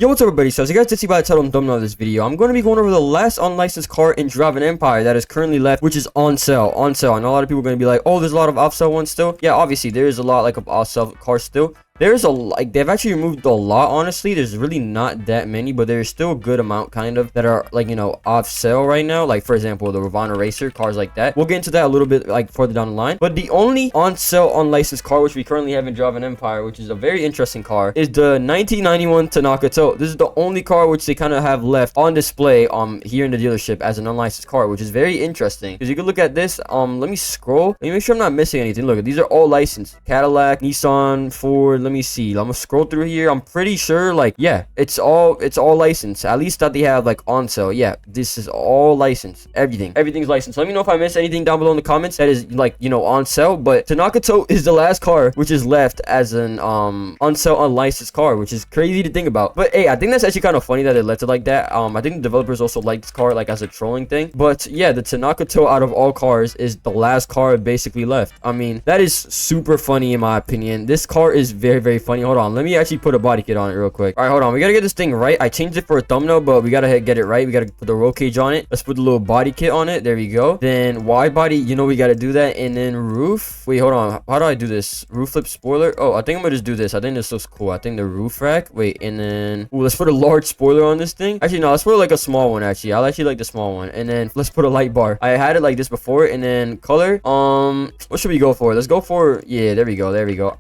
Yo, what's up everybody? So as you guys did see by the title and thumbnail of this video, I'm going to be going over the last unlicensed car in Drive-In Empire that is currently left, which is on sale. I know a lot of people are going to be like, oh, there's a lot of off-sale ones still. Yeah, obviously there is a lot like of off-sale cars still. There's a like they've actually removed a lot. Honestly, there's really not that many, but there's still a good amount kind of that are like, you know, off sale right now. Like for example, the Ravana Racer, cars like that. We'll get into that a little bit like further down the line. But the only on sale unlicensed car which we currently have in Drive-In Empire, which is a very interesting car, is the 1991 Tanaka Tote. This is the only car which they kind of have left on display here in the dealership as an unlicensed car, which is very interesting because you can look at this. Let me scroll. Let me make sure I'm not missing anything. Look, these are all licensed: Cadillac, Nissan, Ford. Let me see. I'm gonna scroll through here. I'm pretty sure, like, yeah, it's all licensed. At least that they have like on sale. Yeah, this is all licensed. Everything's licensed. Let me know if I missed anything down below in the comments that is like, you know, on sale. But Tanaka Tote is the last car which is left as an on sale unlicensed car, which is crazy to think about. But hey, I think that's actually kind of funny that they left it like that. I think the developers also like this car like as a trolling thing. But yeah, the Tanaka Tote out of all cars is the last car basically left. I mean, that is super funny in my opinion. This car is very funny. Hold on, let me actually put a body kit on it real quick. All right, hold on, we gotta get this thing right. I changed it for a thumbnail, but we gotta get it right. We gotta put the roll cage on it. Let's put the little body kit on it. There we go. Then wide body, you know, we gotta do that. And then roof, wait, hold on, how do I do this? Roof flip spoiler. Oh, I think I'm gonna just do this. I think this looks cool. I think the roof rack, wait, and then let's put a large spoiler on this thing. Actually no, let's put like a small one. Actually, I'll actually like the small one. And then let's put a light bar. I had it like this before. And then color, what should we go for? Let's go for, yeah, there we go.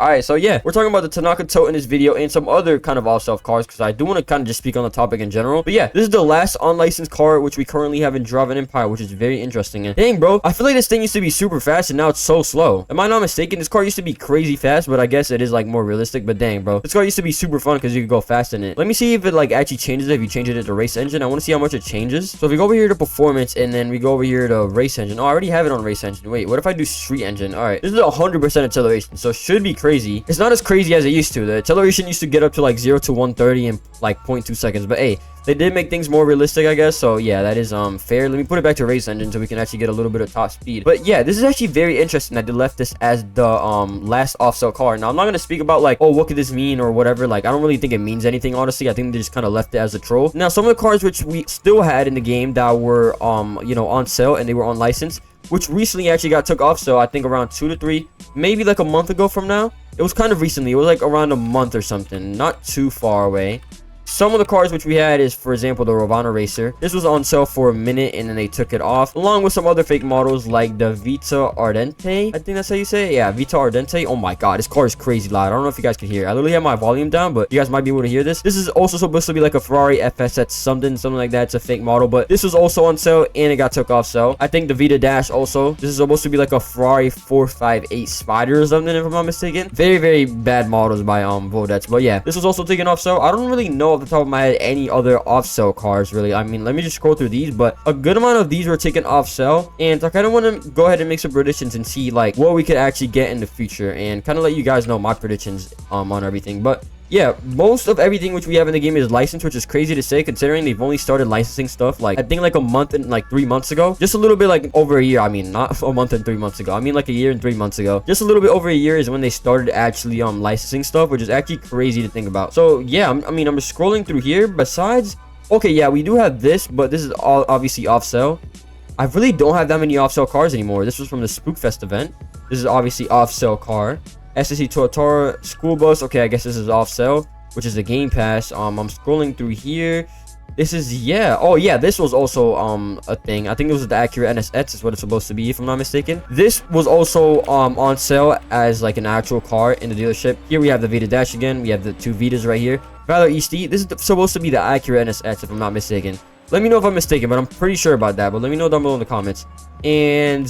All right, so yeah, we're talking about the Tanaka Tote in this video and some other kind of off-sale cars because I do want to kind of just speak on the topic in general. But yeah, this is the last unlicensed car which we currently have in Drive-In Empire, which is very interesting. And dang, bro, I feel like this thing used to be super fast and now it's so slow. Am I not mistaken? This car used to be crazy fast, but I guess it is like more realistic. But dang, bro, this car used to be super fun because you could go fast in it. Let me see if it like actually changes it. If you change it to race engine, I want to see how much it changes. So if we go over here to performance and then we go over here to race engine. Oh, I already have it on race engine. Wait, what if I do street engine? All right, this is 100% acceleration, so it should be crazy. It's not as crazy as it used to. The acceleration used to get up to like 0 to 130 in like 0.2 seconds, but hey, they did make things more realistic, I guess. So yeah, that is fair. Let me put it back to race engine so we can actually get a little bit of top speed. But yeah, this is actually very interesting that they left this as the last off-sale car. Now I'm not gonna speak about like, oh, what could this mean or whatever. Like, I don't really think it means anything, honestly. I think they just kind of left it as a troll. Now some of the cars which we still had in the game that were you know, on sale and they were on license, which recently actually got took off, so I think around 2 to 3, maybe like a month ago from now. It was kind of recently. It was like around a month or something, not too far away. Some of the cars which we had is, for example, the Ravana Racer. This was on sale for a minute and then they took it off, along with some other fake models like the Vita Ardente. I think that's how you say it. Yeah, Vita Ardente. Oh my god, this car is crazy loud. I don't know if you guys can hear. I literally have my volume down, but you guys might be able to hear this. This is also supposed to be like a Ferrari FSX something like that. It's a fake model, but this was also on sale and it got took off sale. I think the Vita Dash also. This is supposed to be like a Ferrari 458 Spider or something, if I'm not mistaken. Very bad models by Vodex. But yeah, this was also taken off sale. I don't really know off the top of my head any other off-sale cars, really. I mean, let me just scroll through these, but a good amount of these were taken off sale, and I kind of want to go ahead and make some predictions and see like what we could actually get in the future and kind of let you guys know my predictions on everything. But yeah, most of everything which we have in the game is licensed, which is crazy to say considering they've only started licensing stuff like I think like a month and like 3 months ago. Just a little bit like over a year. I mean, not a month and 3 months ago. I mean like a year and 3 months ago. Just a little bit over a year is when they started actually licensing stuff, which is actually crazy to think about. So yeah, I mean, I'm just scrolling through here. Besides, okay, yeah, we do have this, but this is all obviously off sale. I really don't have that many off sale cars anymore. This was from the Spookfest event. This is obviously off sale car. SSC Tortora School Bus. Okay, I guess this is off sale, which is the Game Pass. I'm scrolling through here. This is, yeah. Oh yeah, this was also a thing. I think it was the Acura NSX is what it's supposed to be, if I'm not mistaken. This was also on sale as like an actual car in the dealership. Here we have the Vita Dash again. We have the 2 Vitas right here. Valor East. This is supposed to be the Acura NSX, if I'm not mistaken. Let me know if I'm mistaken, but I'm pretty sure about that. But let me know down below in the comments. And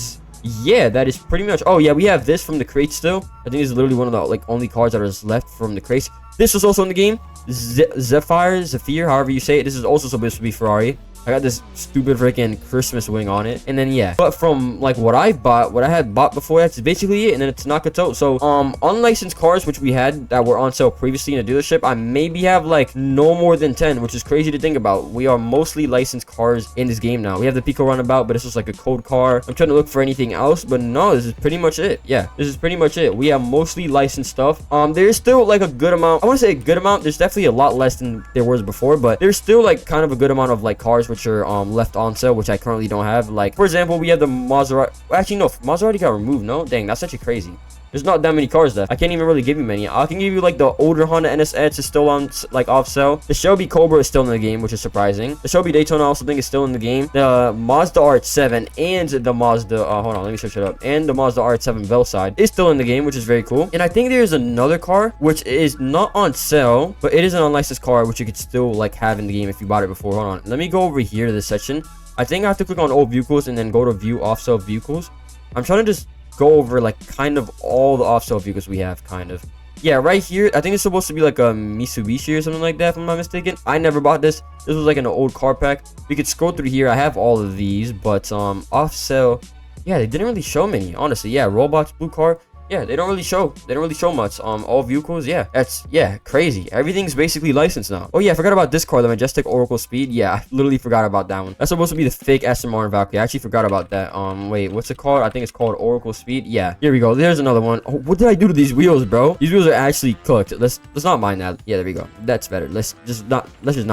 yeah, that is pretty much. Oh yeah, we have this from the crate still. I think this is literally one of the like only cards that is left from the crates. This was also in the game. Zephyr, however you say it. This is also supposed to be Ferrari. I got this stupid freaking Christmas wing on it. And then, yeah. But from, like, what I had bought before, that's basically it. And then it's Tanaka Tote. So, unlicensed cars, which we had that were on sale previously in a dealership, I maybe have, like, no more than 10, which is crazy to think about. We are mostly licensed cars in this game now. We have the Pico Runabout, but it's just like a code car. I'm trying to look for anything else, but no, this is pretty much it. Yeah, this is pretty much it. We have mostly licensed stuff. There's still, like, a good amount. I want to say a good amount. There's definitely a lot less than there was before, but there's still, like, kind of a good amount of, like, cars which are left on sale, which I currently don't have. Like, for example, we have the Maserati. Actually, no, Maserati got removed. No, dang, that's actually crazy. There's not that many cars left. I can't even really give you many. I can give you, like, the older Honda NSX is still on, like, off sale. The Shelby Cobra is still in the game, which is surprising. The Shelby Daytona I also think is still in the game. The Mazda RX-7 and the Mazda, hold on, let me search it up. And the Mazda RX-7 Velside is still in the game, which is very cool. And I think there's another car, which is not on sale, but it is an unlicensed car, which you could still, like, have in the game if you bought it before. Hold on. Let me go over here to this section. I think I have to click on old vehicles and then go to view off-sale vehicles. I'm trying to just go over, like, kind of all the off-sale vehicles we have, kind of. Yeah, right here, I think it's supposed to be like a Mitsubishi or something like that, if I'm not mistaken. I never bought this. This was like an old car pack. We could scroll through here. I have all of these, but off-sale, yeah, they didn't really show many, honestly. Yeah, Roblox blue car. Yeah, they don't really show much. All vehicles, yeah, that's, yeah, crazy. Everything's basically licensed now. Oh yeah, I forgot about this car, the Majestic Oracle Speed. Yeah, I literally forgot about that one. That's supposed to be the fake Aston Martin Valkyrie. I actually forgot about that. Wait, what's it called? I think it's called Oracle Speed. Yeah, here we go. There's another one. Oh, what did I do to these wheels, bro? These wheels are actually cooked. Let's not mind that. Yeah, there we go. That's better. Let's just not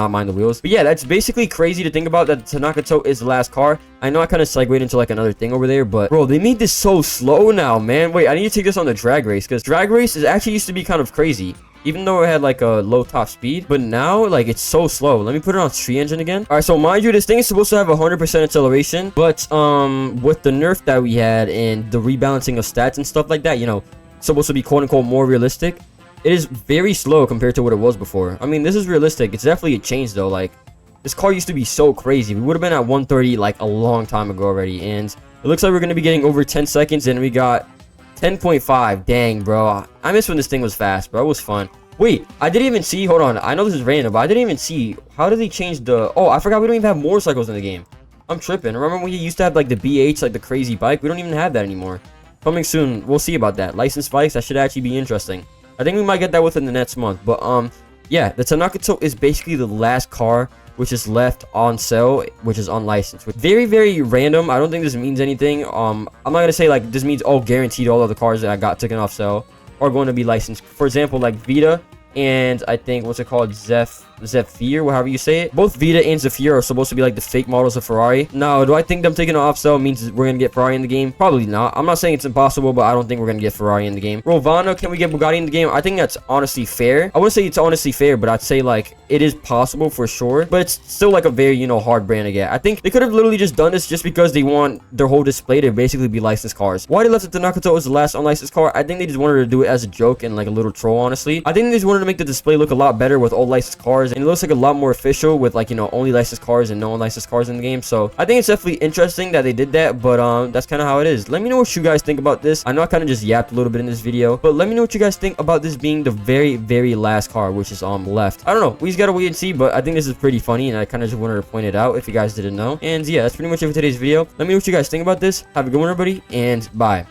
mind the wheels. But yeah, that's basically crazy to think about that Tanaka Tote is the last car. I know I kind of segued into like another thing over there, but bro, they made this so slow now, man. Wait, I need to take this on the drag race, because drag race is actually used to be kind of crazy, even though it had like a low top speed. But now, like, it's so slow. Let me put it on street engine again. All right, so mind you, this thing is supposed to have 100% acceleration, but with the nerf that we had and the rebalancing of stats and stuff like that, you know, it's supposed to be quote unquote more realistic. It is very slow compared to what it was before. I mean, this is realistic. It's definitely a change though. Like, this car used to be so crazy. We would have been at 130 like a long time ago already, and it looks like we're going to be getting over 10 seconds, and we got 10.5. Dang, bro. I miss when this thing was fast, bro. It was fun. Wait, I didn't even see. Hold on. I know this is random, but I didn't even see. How did they change the... Oh, I forgot we don't even have motorcycles in the game. I'm tripping. Remember when you used to have like the BH, like the crazy bike? We don't even have that anymore. Coming soon. We'll see about that. Licensed bikes, that should actually be interesting. I think we might get that within the next month. But yeah, the Tanaka Tote is basically the last car which is left on sale, which is unlicensed. Very, very random. I don't think this means anything. I'm not gonna say like this means all guaranteed all of the cars that I got taken off sale are going to be licensed. For example, like Vita and I think what's it called, Zephyr, however you say it. Both Vita and Zephyr are supposed to be like the fake models of Ferrari. Now, do I think them taking it off sale means we're gonna get Ferrari in the game? Probably not. I'm not saying it's impossible, but I don't think we're gonna get Ferrari in the game. Rovana, can we get Bugatti in the game? I think that's honestly fair. I wouldn't say it's honestly fair, but I'd say like it is possible for sure. But it's still like a very, you know, hard brand to get. I think they could have literally just done this just because they want their whole display to basically be licensed cars. Why they left the Tanaka Tote as the last unlicensed car? I think they just wanted to do it as a joke and like a little troll, honestly. I think they just wanted to make the display look a lot better with all licensed cars, and it looks like a lot more official with like, you know, only licensed cars and no unlicensed cars in the game. So I think it's definitely interesting that they did that, but that's kind of how it is. Let me know what you guys think about this. I know I kind of just yapped a little bit in this video, but let me know what you guys think about this being the very, very last car which is left. I don't know, we just gotta wait and see, but I think this is pretty funny and I kind of just wanted to point it out if you guys didn't know. And yeah, that's pretty much it for today's video. Let me know what you guys think about this. Have a good one, everybody, and bye.